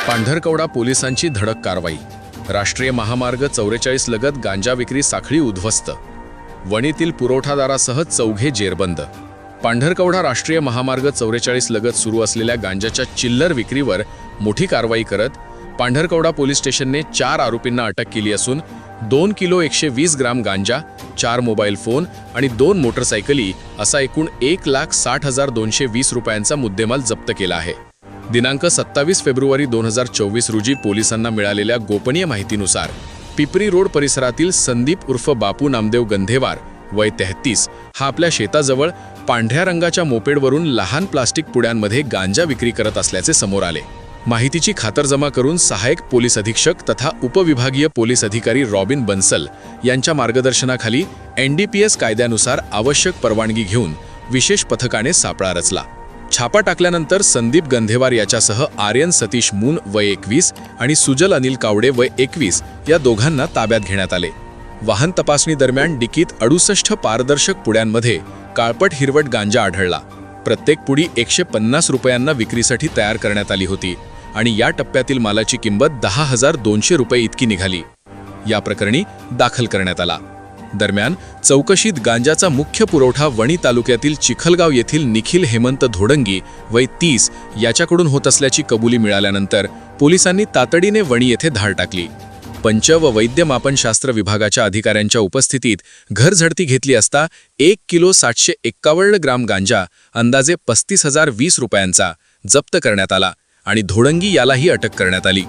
पांढरकवडा पोलिसांची धडक कारवाई। राष्ट्रीय महामार्ग 44 लगत गांजा विक्री साखळी उद्ध्वस्त। वणीतील पुरवठादारासह चौघे जेरबंद। पांढरकवडा राष्ट्रीय महामार्ग 44 लगत सुरू असलेल्या गांजाच्या चिल्लर विक्रीवर मोठी कारवाई करत पांढरकवडा पोलीस स्टेशनने 4 आरोपींना अटक केली असून 2 किलो 120 ग्राम गांजा, 4 मोबाईल फोन आणि 2 मोटरसायकली असा एकूण 1,60,220 रुपयांचा मुद्देमाल जप्त केला आहे। दिनांक 27 फेब्रुवारी 2024 रोजी पोलिसांना मिळालेल्या गोपनीय माहितीनुसार पिपरी रोड परिसरातील संदीप उर्फ बापू नामदेव गंधेवार वय 33 हा आपल्या शेताजवळ पांढऱ्या रंगाच्या मोपेडवरून लहान प्लास्टिक पुड्यांमध्ये गांजा विक्री करत असल्याचे समोर आले। माहितीची खातरजमा करून सहायक पोलीस अधीक्षक तथा उपविभागीय पोलीस अधिकारी रॉबिन बन्सल यांच्या मार्गदर्शनाखाली NDPS कायद्यानुसार आवश्यक परवानगी घेऊन विशेष पथकाने सापळा रचला। छापा टाकल्यानंतर संदीप गंधेवार याच्यासह आर्यन सतीश मून वय 21 आणि सुजल अनिल कावडे वय 21 या दोघांना ताब्यात घेण्यात आले। वाहन तपासणी दरम्यान डिकीत 68 पारदर्शक पुड्यांमध्ये काळपट हिरवट गांजा आढळला। प्रत्येक पुडी 150 रुपयांना विक्रीसाठी तयार करण्यात आली होती आणि या टप्प्यातील मालाची किंमत 10,200 रुपये इतकी निघाली। या प्रकरणी दाखल करण्यात आला। दरम्यान चौकशीत गांजाचा मुख्य पुरवठा वणी तालुक्यातील चिखलगाव येथील निखिल हेमंत धोडंगी वय 30 याच्याकडून होत असल्याची कबुली मिळाल्यानंतर पोलिसांनी तातडीने वणी येथे धाड टाकली। पंच व वैद्यमापनशास्त्र विभागाच्या अधिकाऱ्यांच्या उपस्थितीत घरझडती घेतली असता 1 किलो 751 ग्राम गांजा अंदाजे 35,020 रुपयांचा जप्त करण्यात आला आणि धोडंगी यालाही अटक करण्यात आली।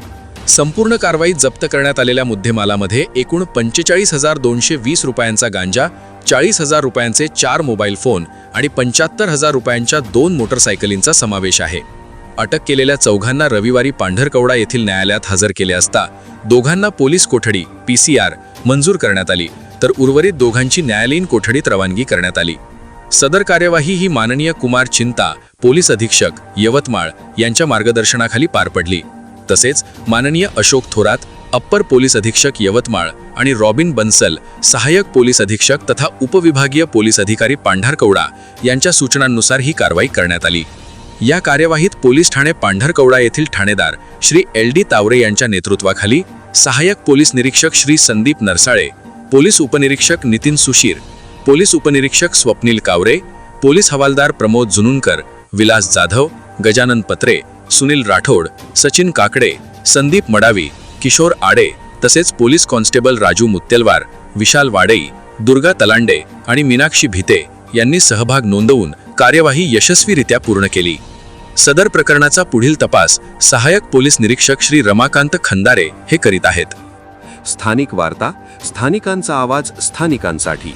संपूर्ण कारवाईत जप्त करण्यात आलेल्या मुद्देमालामध्ये एकूण 45,220 रुपयांचा गांजा, 40,000 रुपयांचे 4 मोबाईल फोन आणि 75,000 रुपयांच्या 2 मोटरसायकलींचा समावेश आहे। अटक केलेल्या चौघांना रविवारी पांढरकवडा येथील न्यायालयात हजर केले असता दोघांना पोलीस कोठडी PCR मंजूर करण्यात आली, तर उर्वरित दोघांची न्यायालयीन कोठडीत रवानगी करण्यात आली। सदर कार्यवाही ही माननीय कुमार चिंता पोलीस अधीक्षक यवतमाळ यांच्या मार्गदर्शनाखाली पार पडली। तसेच माननीय अशोक थोरात अप्पर पोलीस अधीक्षक यवतमाळ आणि रॉबिन बन्सल सहाय्यक पोलीस अधीक्षक तथा उपविभागीय पोलीस अधिकारी पांढरकवडा यांच्या सूचनांनुसार ही कारवाई करण्यात आली। या कार्यवाहीत पोलीस ठाणे पांढरकवडा येथील ठाणेदार श्री LD तावरे यांच्या नेतृत्वाखाली सहाय्यक पोलीस निरीक्षक श्री संदीप नरसाळे, पोलीस उपनिरीक्षक नितीन सुशीर, पोलीस उपनिरीक्षक स्वप्नील कावरे, पोलीस हवालदार प्रमोद जुनुनकर, विलास जाधव, गजानन पत्रे, सुनील राठोड, सचिन काकडे, संदीप मडावी, किशोर आडे तसेच पोलीस कॉन्स्टेबल राजू मुत्तेलवार, विशाल वाडेई, दुर्गा तलांडे आणि मीनाक्षी भिते यांनी सहभाग नोंदवून कार्यवाही यशस्वीरित्या पूर्ण केली। सदर प्रकरणाचा पुढील तपास सहाय्यक पोलीस निरीक्षक श्री रमाकांत खंदारे हे करीत आहेत। स्थानिक वार्ता, स्थानिकांचा आवाज स्थानिकांसाठी।